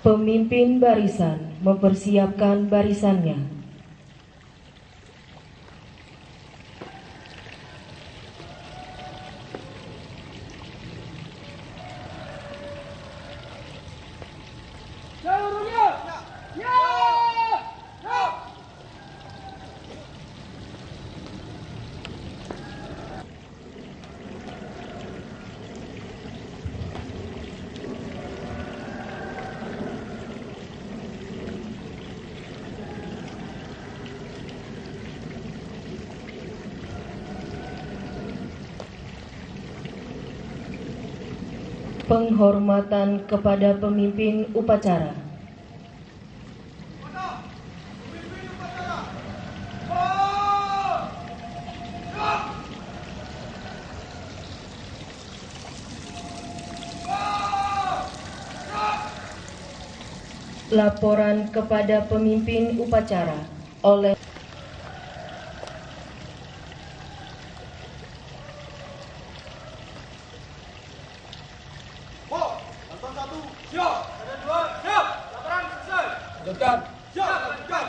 Pemimpin barisan mempersiapkan barisannya. Penghormatan kepada pemimpin upacara. Laporan kepada pemimpin upacara oleh Siap, ada 2, siap. Laporan selesai. Lanjutkan. Siap, lanjutkan.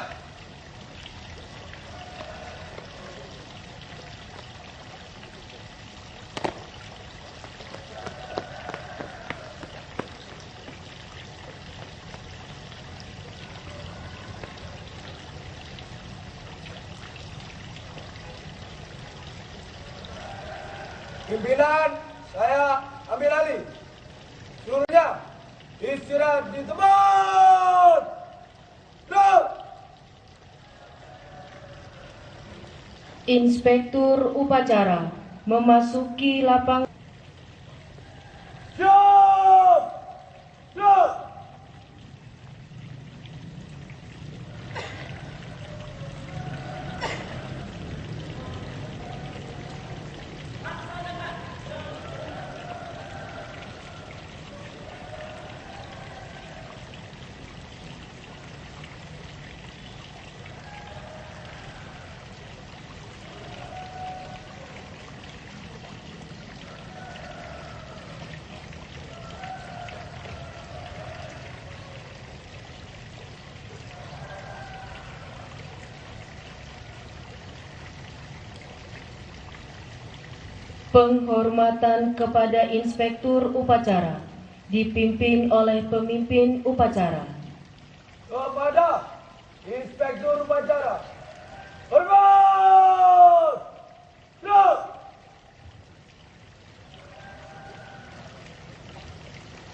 Pimpinan, saya ambil alih. Seluruhnya istirahat di tempat. Duduk. Inspektur upacara memasuki lapangan. Siap. Duduk. Penghormatan kepada inspektur upacara dipimpin oleh pemimpin upacara. Kepada inspektur upacara. Hormat. Duduk.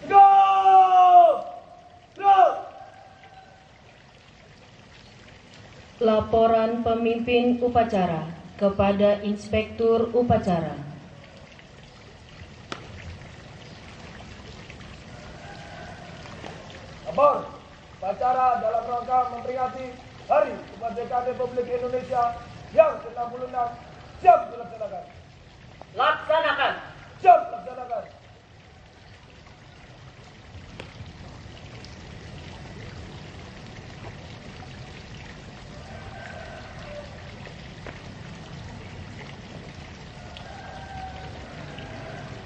Tegak. Duduk. Laporan pemimpin upacara kepada inspektur upacara. Lapor, upacara dalam rangka memperingati Hari Kemerdekaan Republik Indonesia yang ke-66 siap dilaksanakan. Laksanakan. Siap dilaksanakan.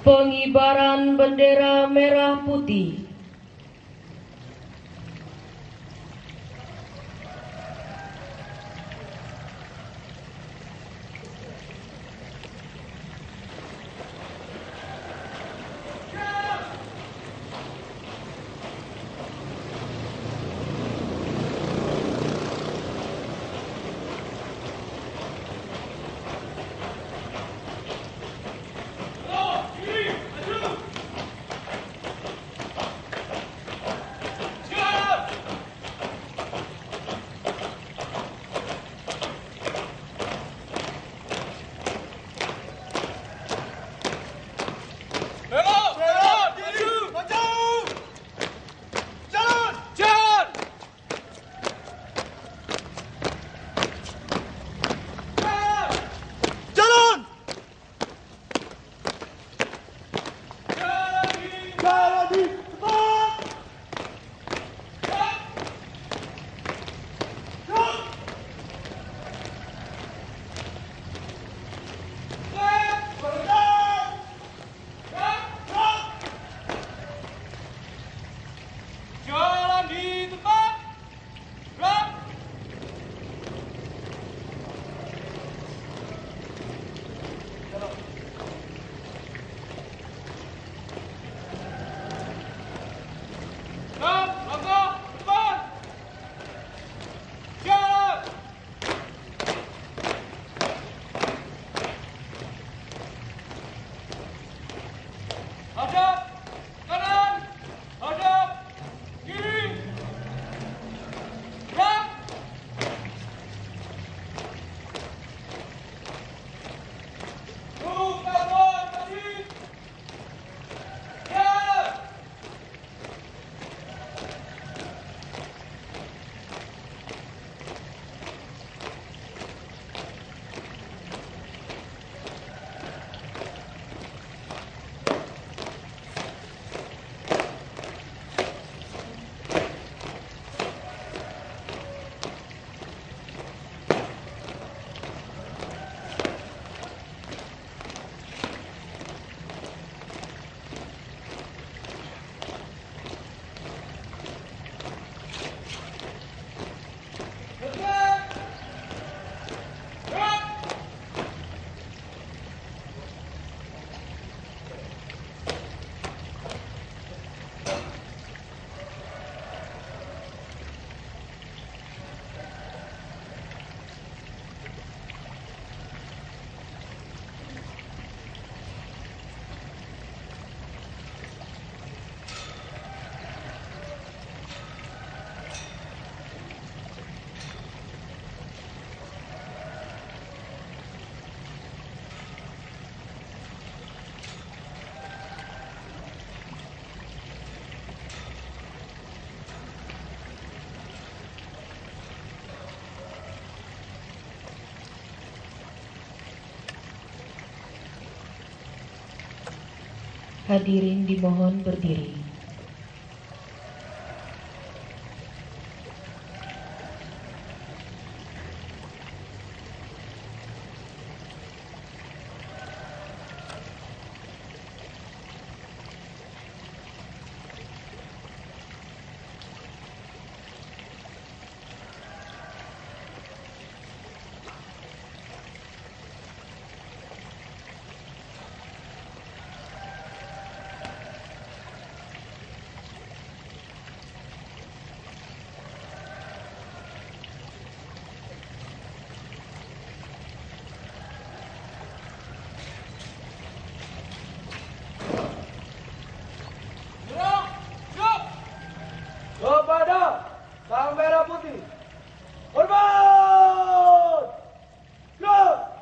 Pengibaran bendera merah putih. Hadirin dimohon berdiri. Kepada Sang Merah Putih, hormat! Gerak!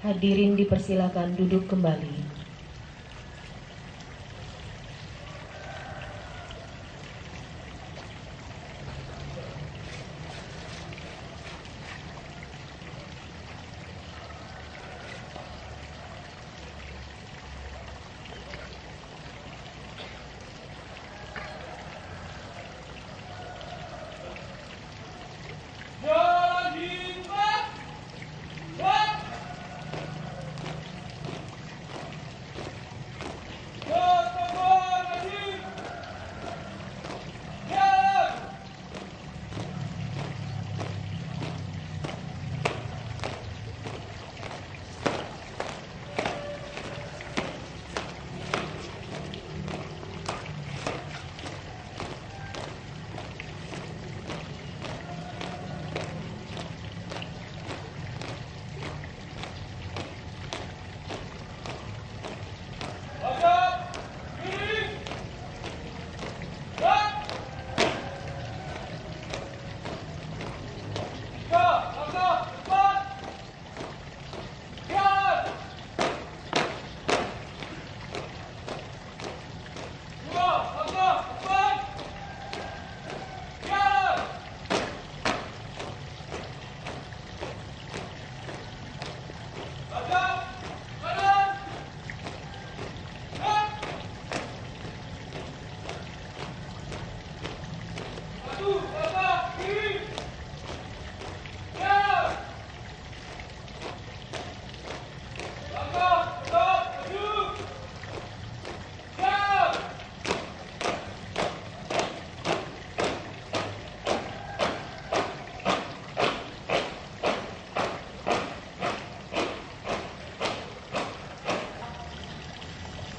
Hadirin dipersilakan duduk kembali.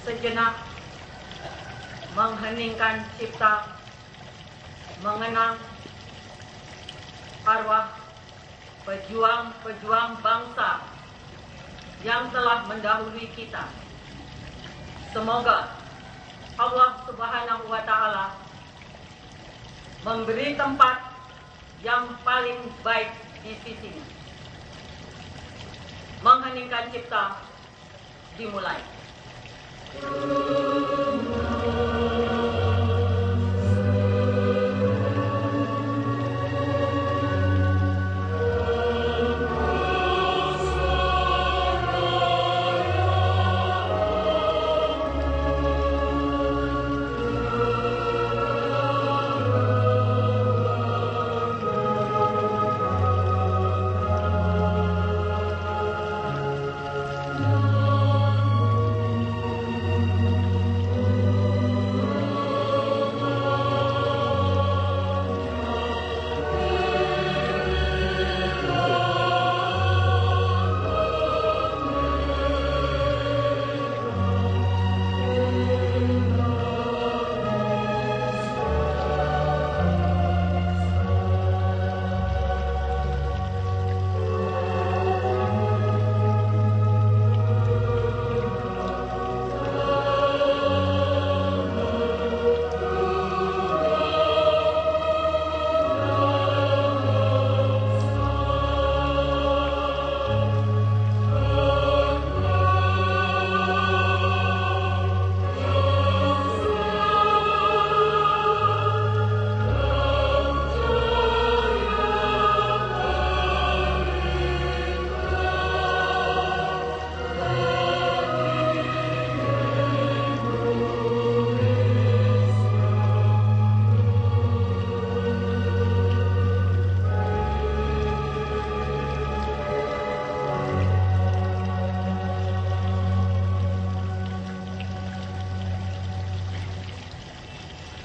Sejenak mengheningkan cipta, mengenang arwah pejuang-pejuang bangsa yang telah mendahului kita. Semoga Allah Subhanahu wa Ta'ala memberi tempat yang paling baik di sisinya. Mengheningkan cipta dimulai.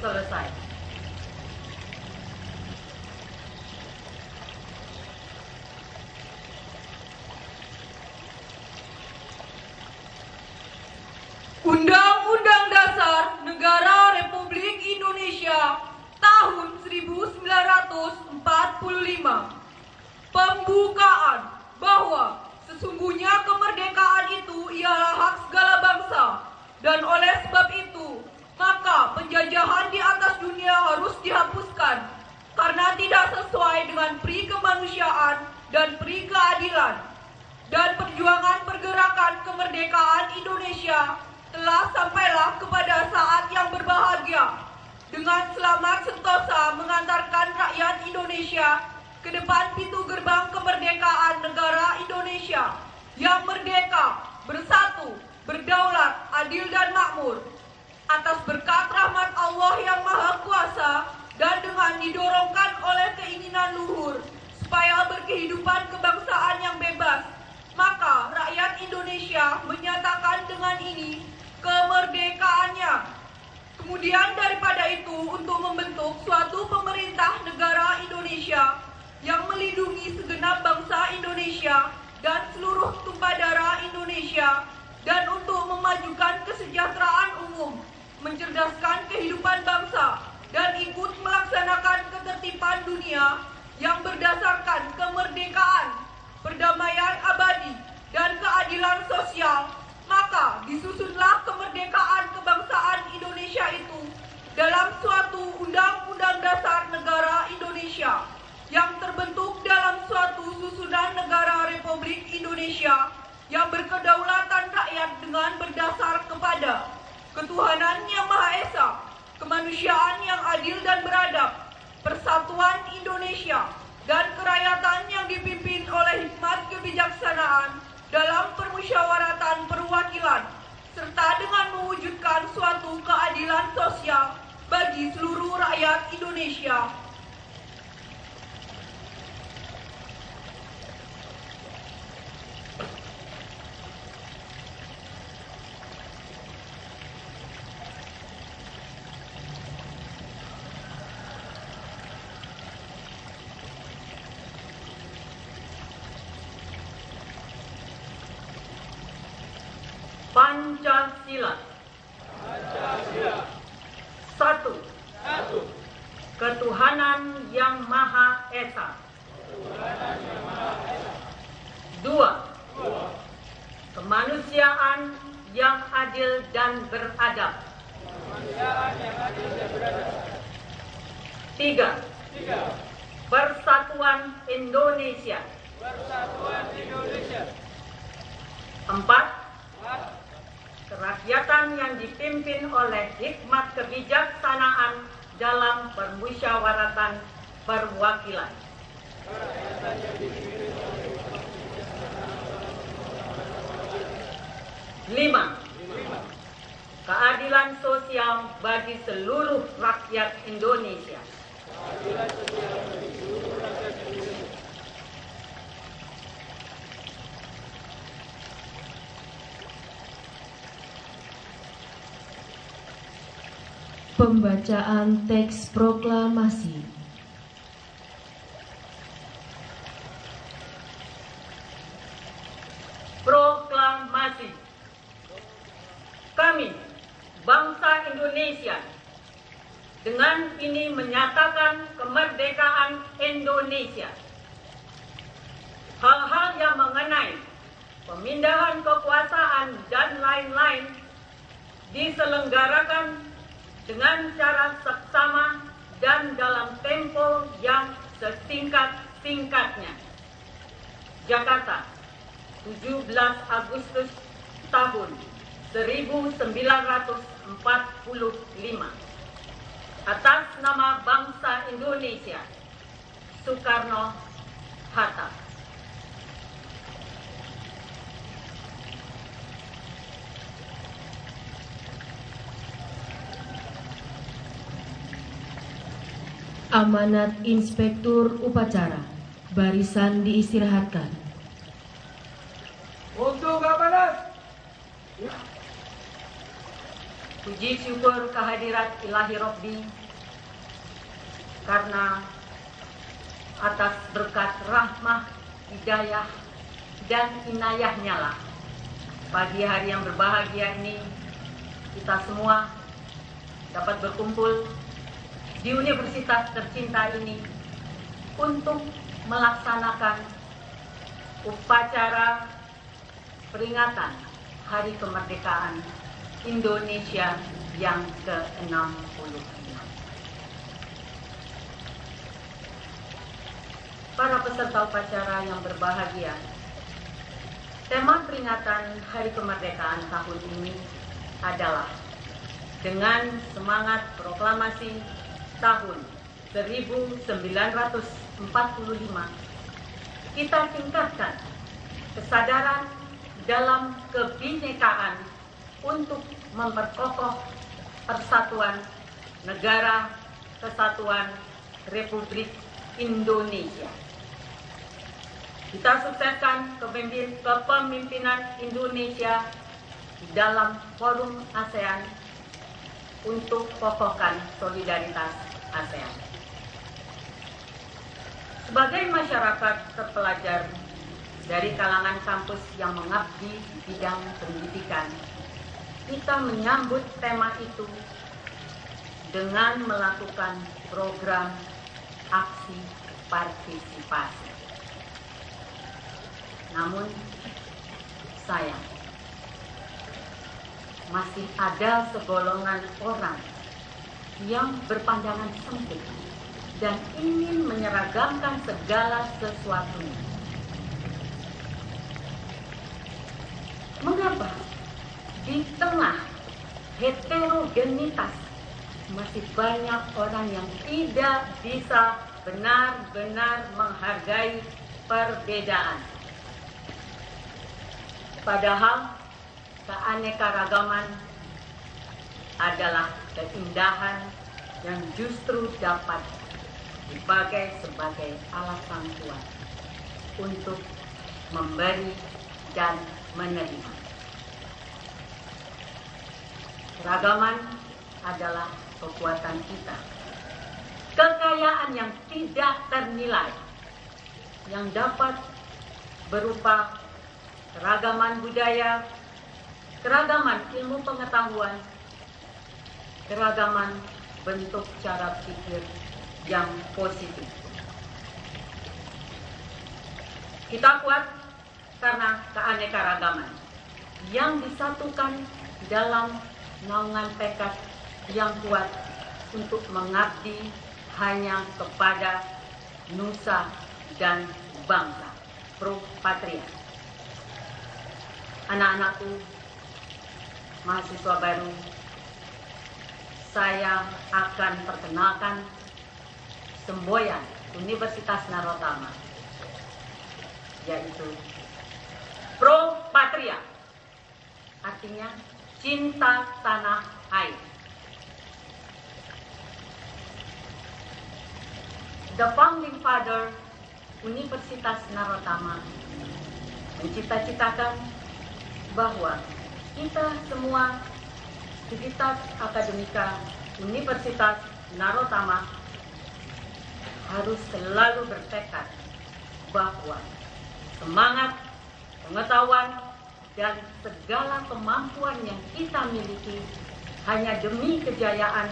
Selesai. Undang-Undang Dasar Negara Republik Indonesia tahun 1945. Pembukaan bahwa sesungguhnya kemerdekaan itu ialah hak segala bangsa, dan oleh sebab itu maka penjajahan di atas dunia harus dihapuskan karena tidak sesuai dengan pri kemanusiaan dan pri keadilan. Dan perjuangan pergerakan kemerdekaan Indonesia telah sampailah kepada saat yang berbahagia dengan selamat sentosa mengantarkan rakyat Indonesia ke depan pintu gerbang kemerdekaan negara Indonesia yang merdeka, bersatu, berdaulat, adil dan makmur. Atas berkat rahmat Allah yang Maha Kuasa dan dengan didorongkan oleh keinginan luhur supaya berkehidupan kebangsaan yang bebas, maka rakyat Indonesia menyatakan dengan ini kemerdekaannya. Kemudian daripada itu, untuk membentuk suatu pemerintah negara Indonesia yang melindungi segenap bangsa Indonesia dan seluruh tumpah darah Indonesia, dan untuk memajukan kesejahteraan umum, mencerdaskan kehidupan bangsa, dan ikut melaksanakan ketertiban dunia yang berdasarkan kemerdekaan, perdamaian abadi, dan keadilan sosial, maka disusunlah kemerdekaan kebangsaan Indonesia itu dalam suatu Undang-Undang Dasar Negara Indonesia yang terbentuk dalam suatu susunan negara Republik Indonesia yang berkedaulatan rakyat dengan berdasar kepada ketuhanan yang Maha Esa, kemanusiaan yang adil dan beradab, persatuan Indonesia, dan kerakyatan yang dipimpin oleh hikmat kebijaksanaan dalam permusyawaratan perwakilan, serta dengan mewujudkan suatu keadilan sosial bagi seluruh rakyat Indonesia. Pancasila. Satu. Ketuhanan yang Maha Esa. Dua. kemanusiaan yang adil dan beradab. 3. Persatuan Indonesia. 4. Kerakyatan yang dipimpin oleh hikmat kebijaksanaan dalam permusyawaratan perwakilan. 5. Keadilan sosial bagi seluruh rakyat Indonesia. 6. Pembacaan teks proklamasi. Proklamasi. Kami, bangsa Indonesia, dengan ini menyatakan kemerdekaan Indonesia. Hal-hal yang mengenai pemindahan kekuasaan dan lain-lain diselenggarakan dengan cara seksama dan dalam tempo yang sesingkat-singkatnya. Jakarta, 17 Agustus tahun 1945. Atas nama bangsa Indonesia, Soekarno-Hatta. Amanat Inspektur Upacara. Barisan diistirahatkan. Untuk amanat. Puji syukur kehadirat Ilahi Robbi karena atas berkat rahmah, hidayah, dan inayahnya lah pagi hari yang berbahagia ini kita semua dapat berkumpul di universitas tercinta ini untuk melaksanakan upacara peringatan Hari Kemerdekaan Indonesia yang ke-65. Para peserta upacara yang berbahagia, tema peringatan Hari Kemerdekaan tahun ini adalah dengan semangat proklamasi tahun 1945, kita tingkatkan kesadaran dalam kebinekaan untuk memperkokoh persatuan negara kesatuan Republik Indonesia. Kita sukseskan kepemimpinan Indonesia di dalam forum ASEAN untuk kokohkan solidaritas ASEAN. Sebagai masyarakat terpelajar dari kalangan kampus yang mengabdi di bidang pendidikan, kita menyambut tema itu dengan melakukan program aksi partisipasi. Namun, sayang, masih ada segolongan orang yang berpandangan sempit dan ingin menyeragamkan segala sesuatunya. Mengapa di tengah heterogenitas masih banyak orang yang tidak bisa benar-benar menghargai perbedaan? Padahal keanekaragaman adalah keindahan yang justru dapat dipakai sebagai alasan kuat untuk memberi dan menerima. Keragaman adalah kekuatan kita. Kekayaan yang tidak ternilai yang dapat berupa keragaman budaya, keragaman ilmu pengetahuan, keragaman bentuk cara pikir yang positif. Kita kuat karena keanekaragaman. yang disatukan dalam naungan tekad yang kuat untuk mengabdi hanya kepada nusa dan bangsa. Pro Patria. Anak-anakku, mahasiswa baru, saya akan perkenalkan semboyan Universitas Narotama, yaitu Pro Patria, artinya cinta tanah air. The founding father Universitas Narotama mencita-citakan bahwa kita semua Civitas Akademika Universitas Narotama harus selalu bertekad bahwa semangat, pengetahuan, dan segala kemampuan yang kita miliki hanya demi kejayaan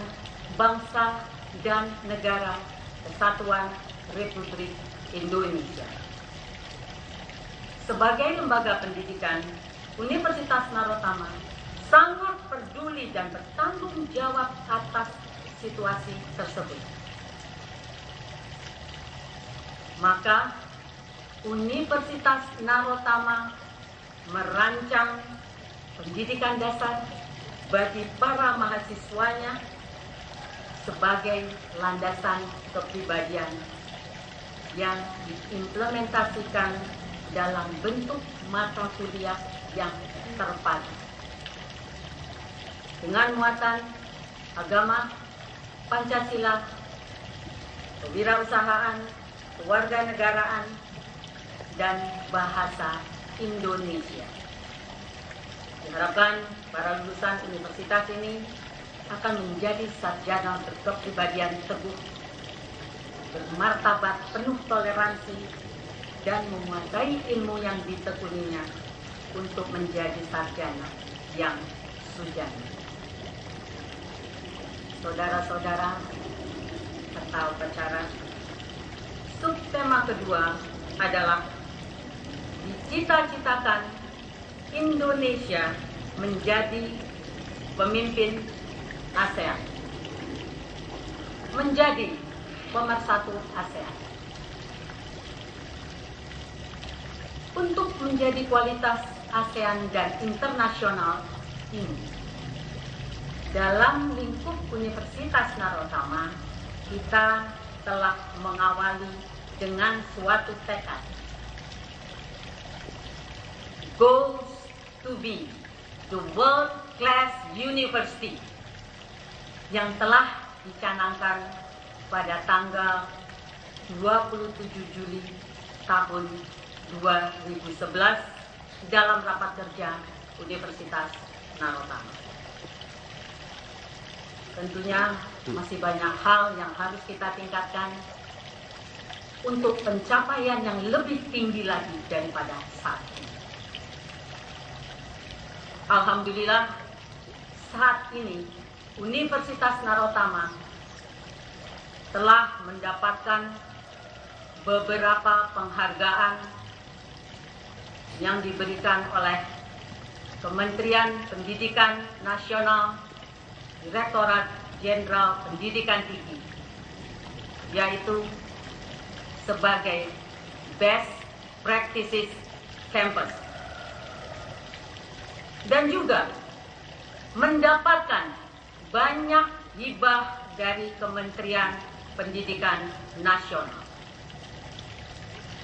bangsa dan negara Kesatuan Republik Indonesia. Sebagai lembaga pendidikan, Universitas Narotama sangat peduli dan bertanggung jawab atas situasi tersebut. Maka, Universitas Narotama merancang pendidikan dasar bagi para mahasiswanya sebagai landasan kepribadian yang diimplementasikan dalam bentuk mata kuliah yang terpadu dengan muatan agama, Pancasila, kewirausahaan, kewarganegaraan, dan bahasa Indonesia. Diharapkan para lulusan universitas ini akan menjadi sarjana berkepribadian teguh, bermartabat, penuh toleransi, dan menguasai ilmu yang ditekuninya untuk menjadi sarjana yang sujana. Saudara-saudara serta upacara, subtema kedua adalah dicita-citakan Indonesia menjadi pemimpin ASEAN, menjadi pemersatu ASEAN. Untuk menjadi kualitas ASEAN dan internasional ini, dalam lingkup Universitas Narotama, kita telah mengawali dengan suatu tekad. Goals to be the world-class university yang telah dicanangkan pada tanggal 27 Juli tahun 2011 dalam rapat kerja Universitas Narotama. Tentunya masih banyak hal yang harus kita tingkatkan untuk pencapaian yang lebih tinggi lagi daripada saat ini. Alhamdulillah, saat ini Universitas Narotama telah mendapatkan beberapa penghargaan yang diberikan oleh Kementerian Pendidikan Nasional, Direktorat Jenderal Pendidikan Tinggi, yaitu sebagai Best Practices Campus, dan juga mendapatkan banyak hibah dari Kementerian Pendidikan Nasional.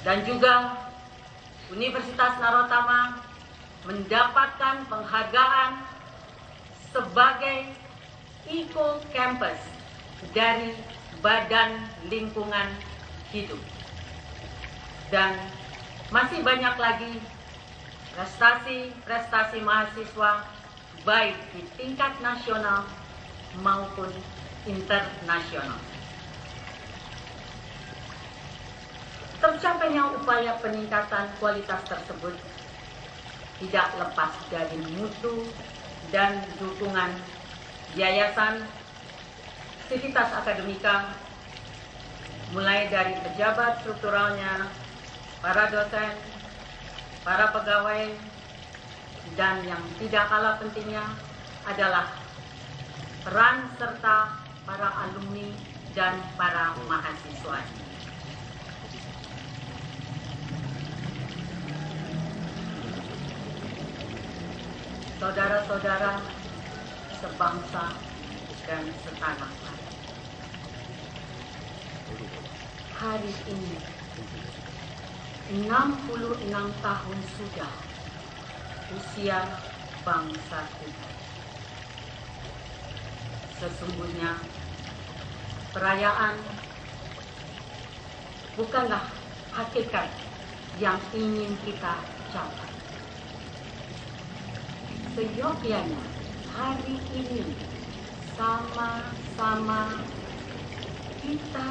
Dan juga Universitas Narotama mendapatkan penghargaan sebagai Eco Campus dari Badan Lingkungan Hidup. Dan masih banyak lagi prestasi-prestasi mahasiswa baik di tingkat nasional maupun internasional. Tercapainya upaya peningkatan kualitas tersebut tidak lepas dari mutu dan dukungan Yayasan Civitas Akademika, mulai dari pejabat strukturalnya, para dosen, para pegawai, Dan yang tidak kalah pentingnya adalah peran serta para alumni dan para mahasiswa. Saudara-saudara sebangsa dan setanah air. Hari ini 66 tahun sudah usia bangsa kita. Sesungguhnya perayaan bukanlah hakikat yang ingin kita capai. Seyogyanya hari ini sama-sama kita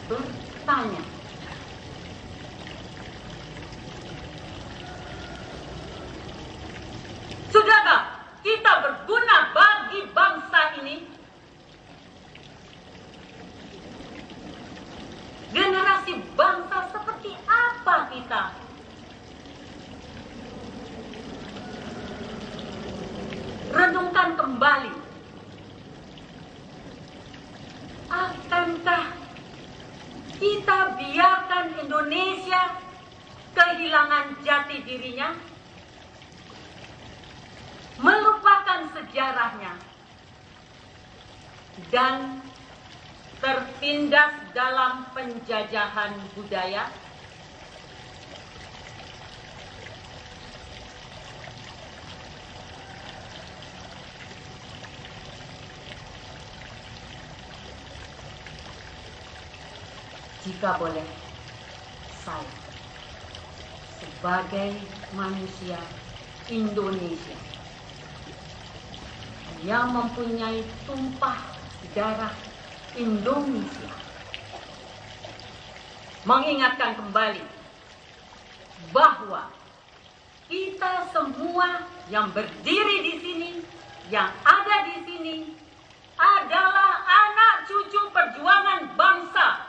bertanya, sudahkah kita berguna bagi bangsa ini? Generasi bangsa seperti apa kita? Renungkan kembali. Akankah kita biarkan Indonesia kehilangan jati dirinya? Melupakan sejarahnya dan tertindas dalam penjajahan budaya? Jika boleh, saya sebagai manusia Indonesia yang mempunyai tumpah darah Indonesia mengingatkan kembali bahwa kita semua yang berdiri di sini, yang ada di sini adalah anak cucu perjuangan bangsa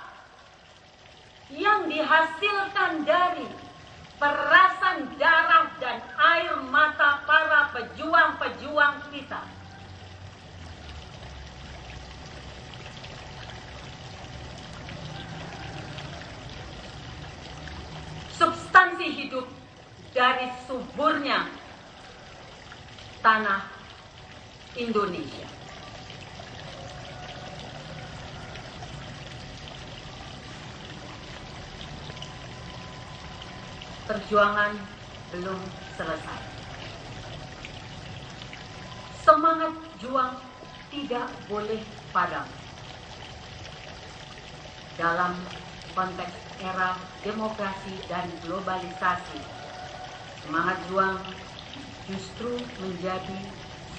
yang dihasilkan dari perasan darah dan air mata para pejuang-pejuang kita. Substansi hidup dari suburnya tanah Indonesia. Perjuangan belum selesai. Semangat juang tidak boleh padam. Dalam konteks era demokrasi dan globalisasi, semangat juang justru menjadi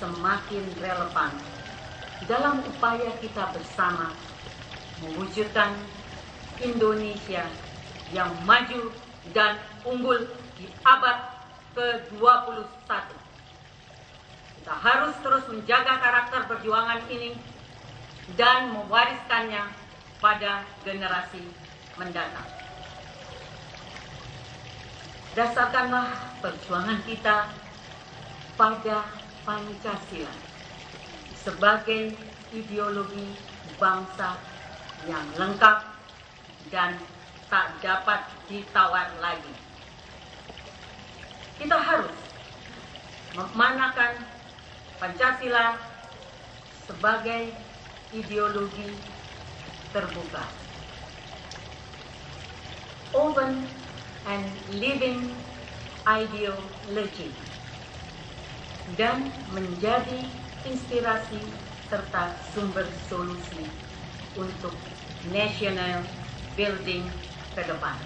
semakin relevan dalam upaya kita bersama mewujudkan Indonesia yang maju dan unggul di abad ke-21. Kita harus terus menjaga karakter perjuangan ini dan mewariskannya pada generasi mendatang. Dasarkanlah perjuangan kita pada Pancasila sebagai ideologi bangsa yang lengkap dan tak dapat ditawar lagi. Kita harus memanakan Pancasila sebagai ideologi terbuka, open and living ideology, dan menjadi inspirasi serta sumber solusi untuk national building ke depan.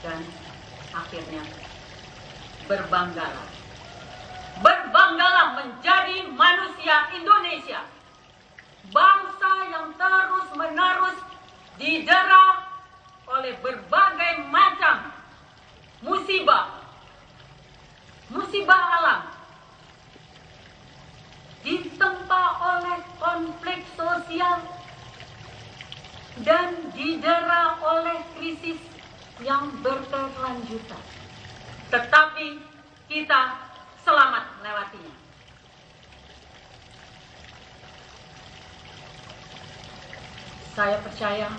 Dan akhirnya berbanggalah. Berbanggalah menjadi manusia Indonesia. Bangsa yang terus-menerus didera oleh berbagai macam musibah. Musibah alam. Ditempa oleh konflik sosial dan didera oleh krisis yang berkelanjutan. Tetapi kita selamat melewatinya. Saya percaya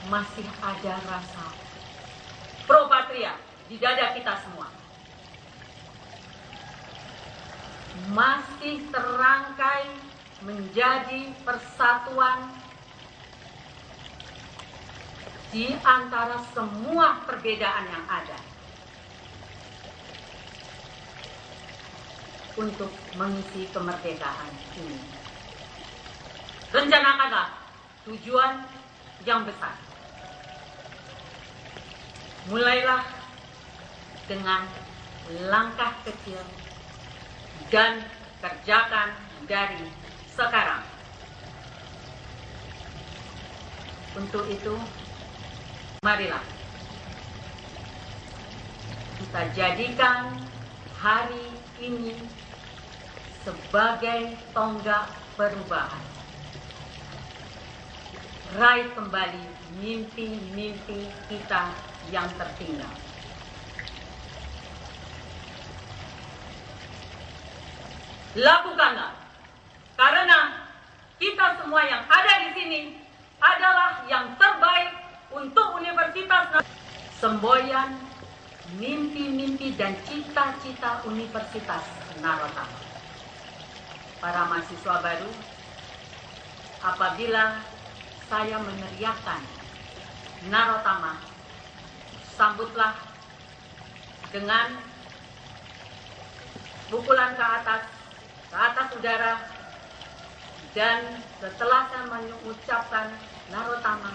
masih ada rasa pro patria di dada kita semua. Masih terangkai menjadi persatuan di antara semua perbedaan yang ada untuk mengisi kemerdekaan ini. Rencanakanlah tujuan yang besar. Mulailah dengan langkah kecil dan kerjakan dari sekarang. Untuk itu, marilah kita jadikan hari ini sebagai tonggak perubahan. Raih kembali mimpi-mimpi kita yang tertinggal. Lakukanlah, karena kita semua yang ada di sini adalah yang terbaik untuk Universitas. Semboyan mimpi-mimpi dan cita-cita Universitas Narotama. Para mahasiswa baru, apabila saya meneriakkan Narotama, sambutlah dengan pukulan ke atas udara, dan setelah saya mengucapkan Narotama,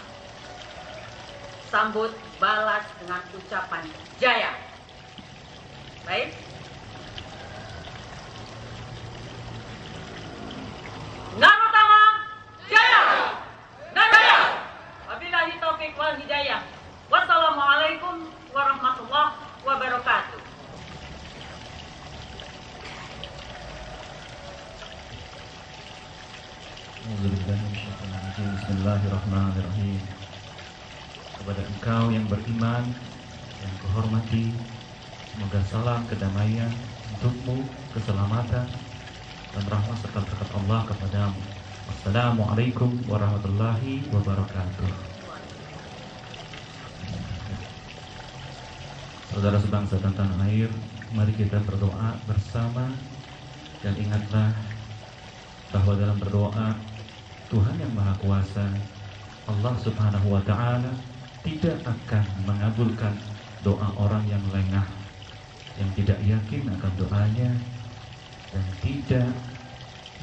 sambut balas dengan ucapan Jaya. Baik. Narotama Jaya. Jaya. Wabillahi taufiq wal hidayah. Wassalamualaikum warahmatullahi wabarakatuh. Bismillahirrahmanirrahim. Kepada engkau yang beriman, yang kuhormati, semoga salam kedamaian untukmu, keselamatan dan rahmat serta berkat Allah kepadamu. Assalamualaikum warahmatullahi wabarakatuh. Saudara sebangsa dan tanah air, mari kita berdoa bersama dan ingatlah bahwa dalam berdoa Tuhan yang Maha Kuasa, Allah Subhanahu wa Ta'ala, tidak akan mengabulkan doa orang yang lengah, yang tidak yakin akan doanya, dan tidak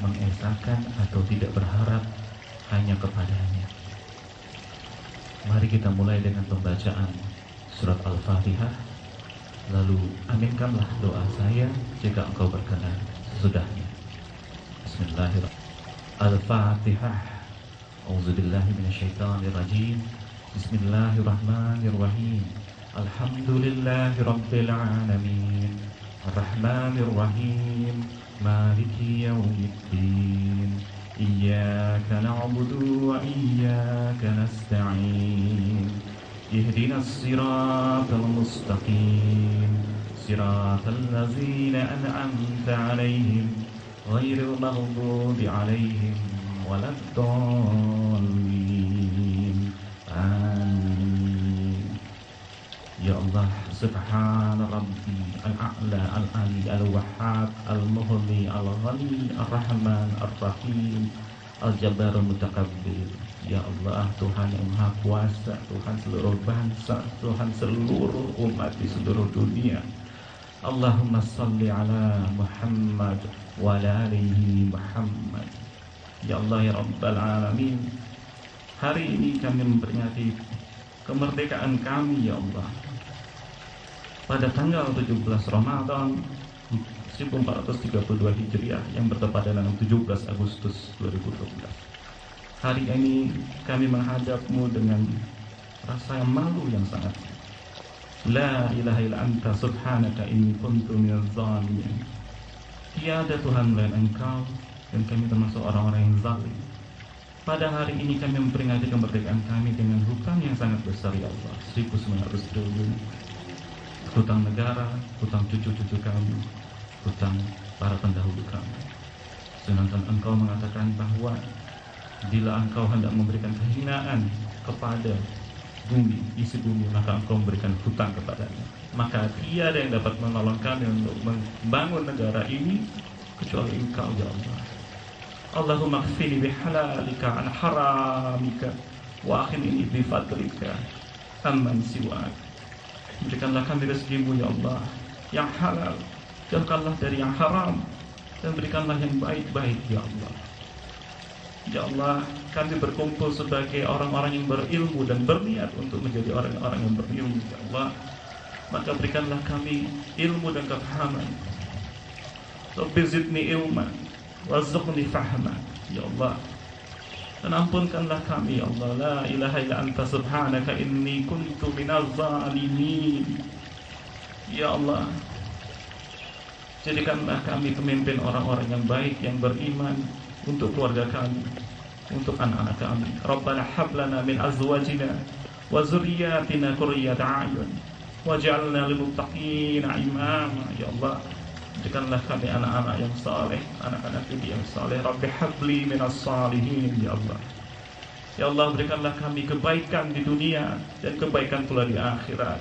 mengesahkan atau tidak berharap hanya kepadanya. Mari kita mulai dengan pembacaan surat Al-Fatihah, lalu aminkanlah doa saya jika engkau berkenan sesudahnya. Bismillahirrahmanirrahim. Al-Fatihah. A'udzubillahi minasyaitonirrajim. Bismillahirrahmanirrahim. Alhamdulillahi rabbil alamin. Ar-Rahmanir-Rahim. Maliki yaumiddin. Iyyaka na'budu wa iyyaka nasta'in. Ihdinas siratal mustaqim. Siratal ladzina an'amta 'alaihim ghairil maghdubi 'alaihim waladdallin. Amin. Ya Allah, subhana rabbi al-a'la al-ali al-wahhab al-muhli al-ghani ar-rahman ar-rahim al-jabbar al-mutakabbir. Ya Allah, Tuhan yang Maha Kuasa, Tuhan seluruh bangsa, Tuhan seluruh umat di seluruh dunia. Allahumma salli ala Muhammad wa ala alihi Muhammad. Ya Allah, ya Rabbal Alamin, hari ini kami memperingati kemerdekaan kami, ya Allah, pada tanggal 17 Ramadan 1432 Hijriah yang bertepatan dengan 17 Agustus 2012. Hari ini kami menghadapmu dengan rasa malu yang sangat. La ilaha illa anta subhanaka inni kuntu minaz zalimin. Tiada Tuhan lain Engkau, dan kami termasuk orang-orang yang zalim. Pada hari ini kami memperingati kemerdekaan kami dengan hutang yang sangat besar ya Allah, 1.900 triliun. Hutang negara, hutang cucu-cucu kami, hutang para pendahulu kami. Sedangkan Engkau mengatakan bahwa bila Engkau hendak memberikan kehinaan kepada bumi, isi bumi, maka Engkau memberikan hutang kepadanya. Maka tiada yang dapat menolong kami untuk membangun negara ini kecuali Engkau ya Allah. Allahumma kfini bihalalika an haramika wa akhinini bifadlika amman siwak. Berikanlah kami rezekimu ya Allah yang halal, jauhkanlah dari yang haram, dan berikanlah yang baik-baik ya Allah. Ya Allah, kami berkumpul sebagai orang-orang yang berilmu dan berniat untuk menjadi orang-orang yang berilmu ya Allah. Maka berikanlah kami ilmu dan kefahaman. Rabbi zidni ilman warzuqni fahman ya Allah. Dan ampunkanlah kami ya Allah. La ilaha illa anta subhanaka inni kuntu minaz zalimin. Ya Allah, jadikanlah kami pemimpin orang-orang yang baik, yang beriman, untuk keluarga kami, untuk anak-anak kami. Rabbana hablana min azwajina wa zurriyatina qurrata a'yun waj'alna lil muttaqina imama. Ya Allah, jadikanlah kami anak-anak yang saleh, anak-anak didik yang saleh. Rabbi habli minas salihin ya Allah. Ya Allah, berikanlah kami kebaikan di dunia dan kebaikan pula di akhirat.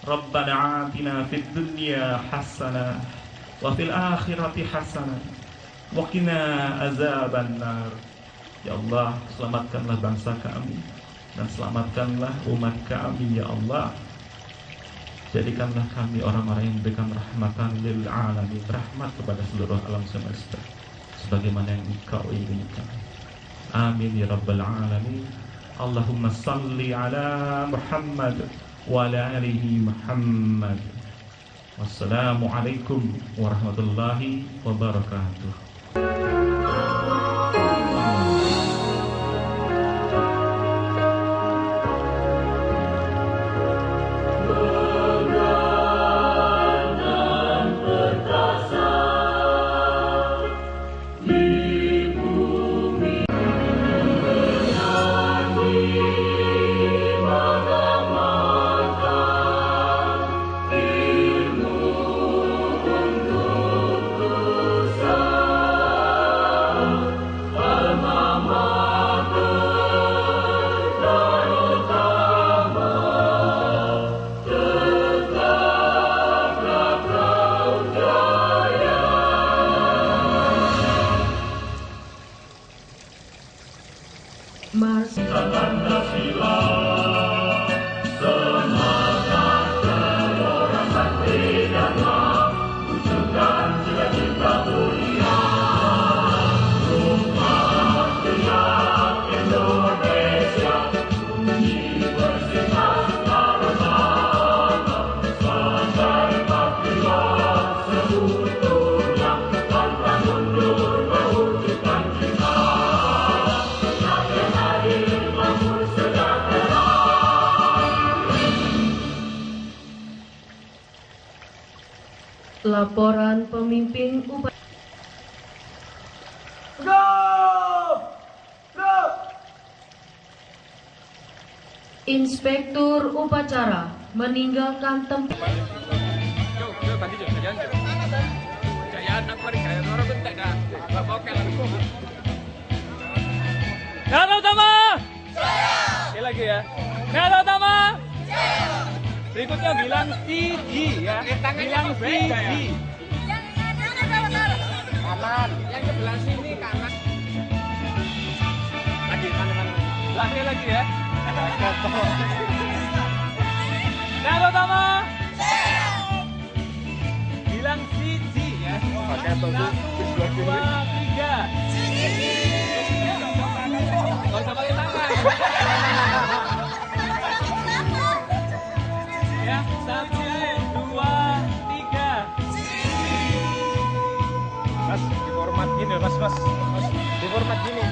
Rabbana atina fid dunya hasanah wa fil akhirati hasanah wa qina azabannar. Ya Allah, selamatkanlah bangsa kami dan selamatkanlah umat kami ya Allah. Jadikanlah kami orang-orang yang memberikan rahmatan lil alamin, rahmat kepada seluruh alam semesta sebagaimana yang Engkau inginkan. Amin ya rabbal alamin. Allahumma salli ala Muhammad wa ala alihi Muhammad. Wassalamualaikum warahmatullahi wabarakatuh. Mars. Laporan pemimpin upacara. Inspektur upacara meninggalkan tempat. Nada utama. Sekali lagi ya. Nada utama. Berikutnya bilang siji ya. Bilang siji. Kanan. Yang sebelah sini kanan. Lagi kanan. Lagi ya. Nada utama. Bilang siji ya. Pakai tombol 1, 2, 3. Gak usah pakai tangan. Ya, 1, 2, 3. Mas, di format gini, mas. Di format gini.